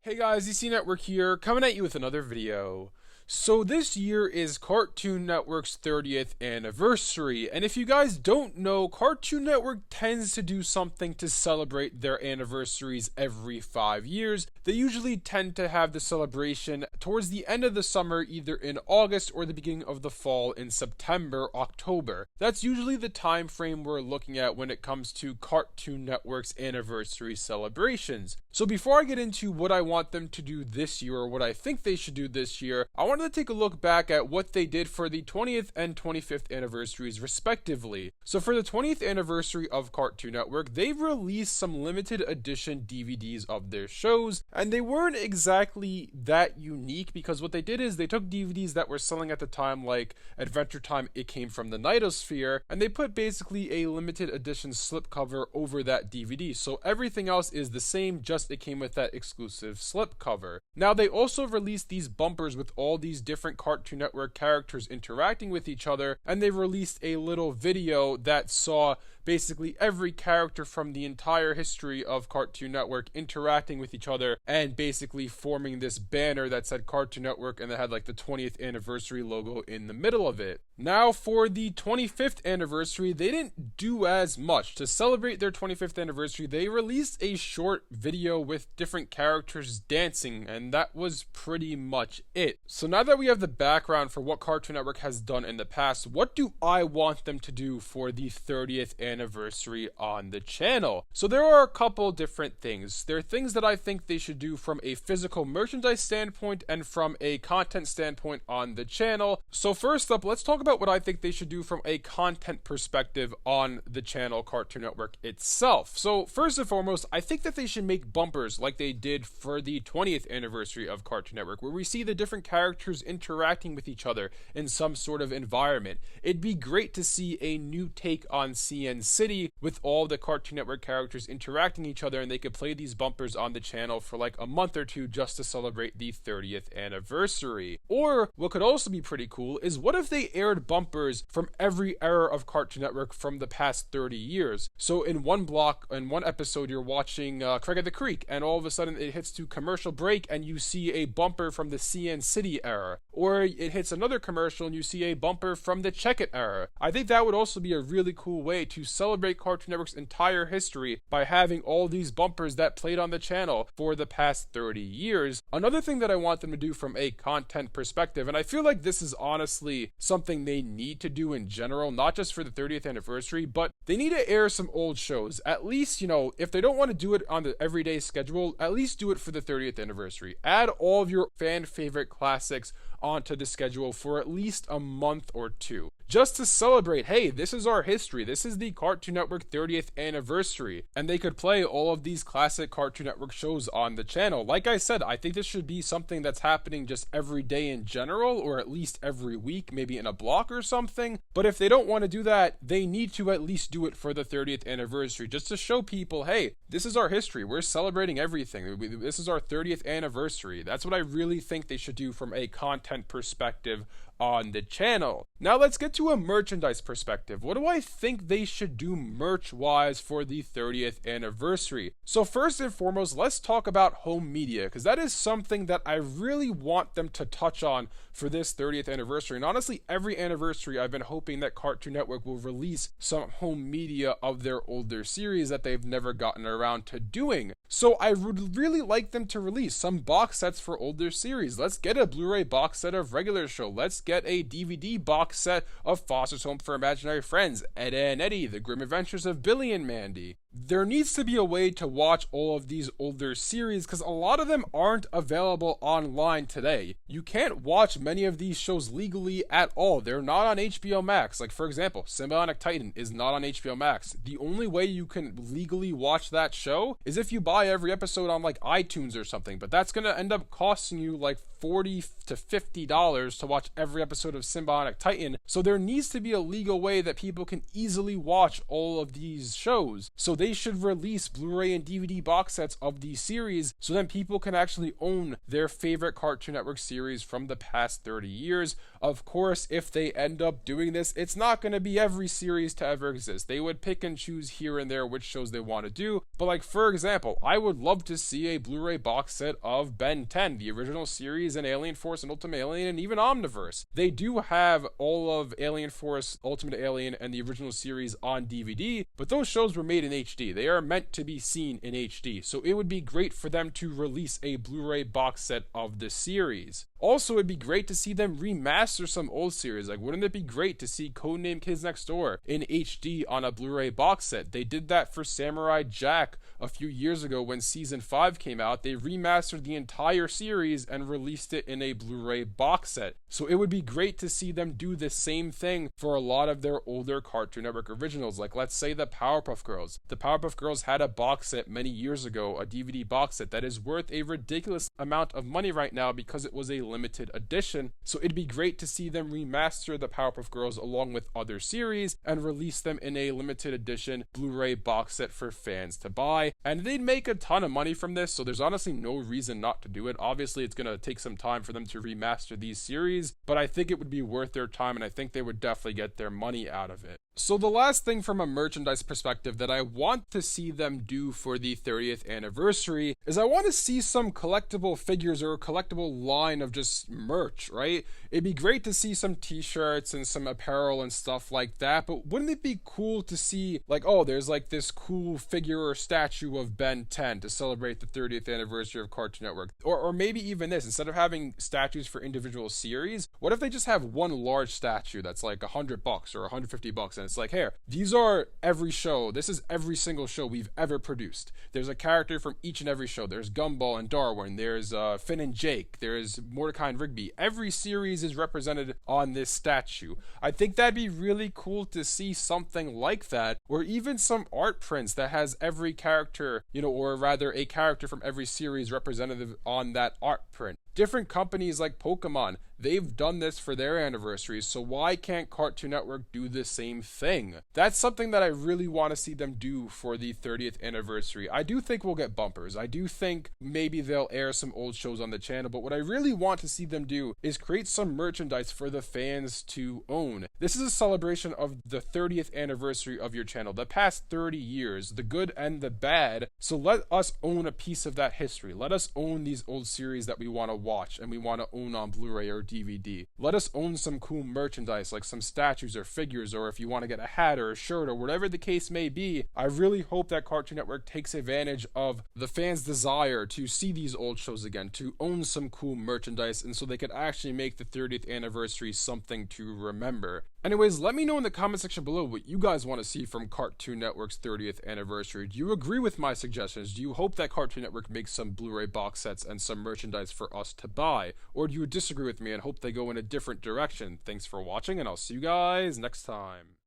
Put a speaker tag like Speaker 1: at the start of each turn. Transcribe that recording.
Speaker 1: Hey guys, EC Network here, coming at you with another video. So this year is Cartoon Network's 30th anniversary, and if you guys don't know, Cartoon Network tends to do something to celebrate their anniversaries every 5 years. They usually tend to have the celebration towards the end of the summer, either in August or the beginning of the fall in September, October. That's usually the time frame we're looking at when it comes to Cartoon Network's anniversary celebrations. So before I get into what I want them to do this year, or what I think they should do this year, I wanted to take a look back at what they did for the 20th and 25th anniversaries respectively. So for the 20th anniversary of Cartoon Network, they've released some limited edition DVDs of their shows, and they weren't exactly that unique because what they did is they took DVDs that were selling at the time, like Adventure Time It Came from the Nightosphere, and they put basically a limited edition slipcover over that DVD. So everything else is the same, just it came with that exclusive slipcover. Now they also released these bumpers with all these different Cartoon Network characters interacting with each other, and they released a little video that saw basically every character from the entire history of Cartoon Network interacting with each other and basically forming this banner that said Cartoon Network and that had like the 20th anniversary logo in the middle of it. Now for the 25th anniversary, they didn't do as much. To celebrate their 25th anniversary, they released a short video with different characters dancing, and that was pretty much it. So now that we have the background for what Cartoon Network has done in the past, what do I want them to do for the 30th anniversary on the channel? So there are a couple different things. There are things that I think they should do from a physical merchandise standpoint and from a content standpoint on the channel. So first up, let's talk about what I think they should do from a content perspective on the channel Cartoon Network itself. So first and foremost, I think that they should make bumpers like they did for the 20th anniversary of Cartoon Network, where we see the different characters interacting with each other in some sort of environment. It'd be great to see a new take on CN City with all the Cartoon Network characters interacting each other, and they could play these bumpers on the channel for like a month or two just to celebrate the 30th anniversary. Or what could also be pretty cool is what if they aired bumpers from every era of Cartoon Network from the past 30 years. So in one block, in one episode, you're watching Craig of the Creek, and all of a sudden it hits to commercial break and you see a bumper from the CN City era. Or it hits another commercial and you see a bumper from the Check It era. I think that would also be a really cool way to celebrate Cartoon Network's entire history by having all these bumpers that played on the channel for the past 30 years. Another thing that I want them to do from a content perspective, and I feel like this is honestly something they need to do in general, not just for the 30th anniversary, but they need to air some old shows. At least, you know, if they don't want to do it on the everyday schedule, at least do it for the 30th anniversary. Add all of your fan favorite classics onto the schedule for at least a month or two, just to celebrate, hey, this is our history, this is the Cartoon Network 30th anniversary, and they could play all of these classic Cartoon Network shows on the channel. Like I said, I think this should be something that's happening just every day in general, or at least every week, maybe in a block or something. But if they don't want to do that, they need to at least do it for the 30th anniversary, just to show people, hey, this is our history, we're celebrating everything, this is our 30th anniversary. That's what I really think they should do from a content perspective on the channel. Now let's get to a merchandise perspective. What do I think they should do merch wise for the 30th anniversary? So first and foremost, let's talk about home media, because that is something that I really want them to touch on for this 30th anniversary. And honestly, every anniversary I've been hoping that Cartoon Network will release some home media of their older series that they've never gotten around to doing. So I would really like them to release some box sets for older series. Let's get a Blu-ray box set of Regular Show. Let's get a DVD box set of Foster's Home for Imaginary Friends, Ed, Edd n Eddy, The Grim Adventures of Billy and Mandy. There needs to be a way to watch all of these older series, because a lot of them aren't available online today. You can't watch many of these shows legally at all. They're not on HBO Max. Like, for example, Symbionic Titan is not on HBO Max. The only way you can legally watch that show is if you buy every episode on like iTunes or something, but that's gonna end up costing you like $40 to $50 to watch every every episode of Symbionic Titan. So there needs to be a legal way that people can easily watch all of these shows. So they should release Blu-ray and DVD box sets of these series so then people can actually own their favorite Cartoon Network series from the past 30 years. Of course, if they end up doing this, it's not going to be every series to ever exist. They would pick and choose here and there which shows they want to do. But like, for example, I would love to see a Blu-ray box set of Ben 10, the original series, and Alien Force and Ultimate Alien, and even Omniverse. They do have all of Alien Force, Ultimate Alien, and the original series on DVD, but those shows were made in HD. They are meant to be seen in HD, so it would be great for them to release a Blu-ray box set of the series. Also, it'd be great to see them remaster some old series. Like, wouldn't it be great to see Codename Kids Next Door in HD on a Blu-ray box set? They did that for Samurai Jack a few years ago when season 5 came out. They remastered the entire series and released it in a Blu-ray box set. So it would be great to see them do the same thing for a lot of their older Cartoon Network originals. Like, let's say the Powerpuff Girls. The Powerpuff Girls had a box set many years ago, a DVD box set that is worth a ridiculous amount of money right now because it was a limited edition. So it'd be great to see them remaster the Powerpuff Girls along with other series and release them in a limited edition Blu-ray box set for fans to buy. And they'd make a ton of money from this, so there's honestly no reason not to do it. Obviously, it's going to take some time for them to remaster these series, but I think it would be worth their time, and I think they would definitely get their money out of it. So the last thing from a merchandise perspective that I want to see them do for the 30th anniversary is I want to see some collectible figures or a collectible line of just merch, right? It'd be great to see some t-shirts and some apparel and stuff like that, but wouldn't it be cool to see, like, oh, there's like this cool figure or statue of Ben 10 to celebrate the 30th anniversary of Cartoon Network? Or maybe even this, instead of having statues for individual series, what if they just have one large statue that's like $100 or $150 and it's like, here, these are every show. This is every single show we've ever produced. There's a character from each and every show. There's Gumball and Darwin. There's Finn and Jake. There's Mordecai and Rigby. Every series is represented on this statue. I think that'd be really cool to see something like that, or even some art prints that has every character, or rather a character from every series representative on that art print. Different companies like Pokemon, they've done this for their anniversaries, so why can't Cartoon Network do the same thing? That's something that I really want to see them do for the 30th anniversary. I do think we'll get bumpers. I do think maybe they'll air some old shows on the channel, but what I really want to see them do is create some merchandise for the fans to own. This is a celebration of the 30th anniversary of your channel, the past 30 years, the good and the bad, so let us own a piece of that history. Let us own these old series that we want to watch and we want to own on Blu-ray or DVD. Let us own some cool merchandise like some statues or figures, or if you want to get a hat or a shirt or whatever the case may be. I really hope that Cartoon Network takes advantage of the fans' desire to see these old shows again, to own some cool merchandise, and so they could actually make the 30th anniversary something to remember. Anyways, let me know in the comment section below what you guys want to see from Cartoon Network's 30th anniversary. Do you agree with my suggestions? Do you hope that Cartoon Network makes some Blu-ray box sets and some merchandise for us to buy? Or do you disagree with me and hope they go in a different direction? Thanks for watching, and I'll see you guys next time.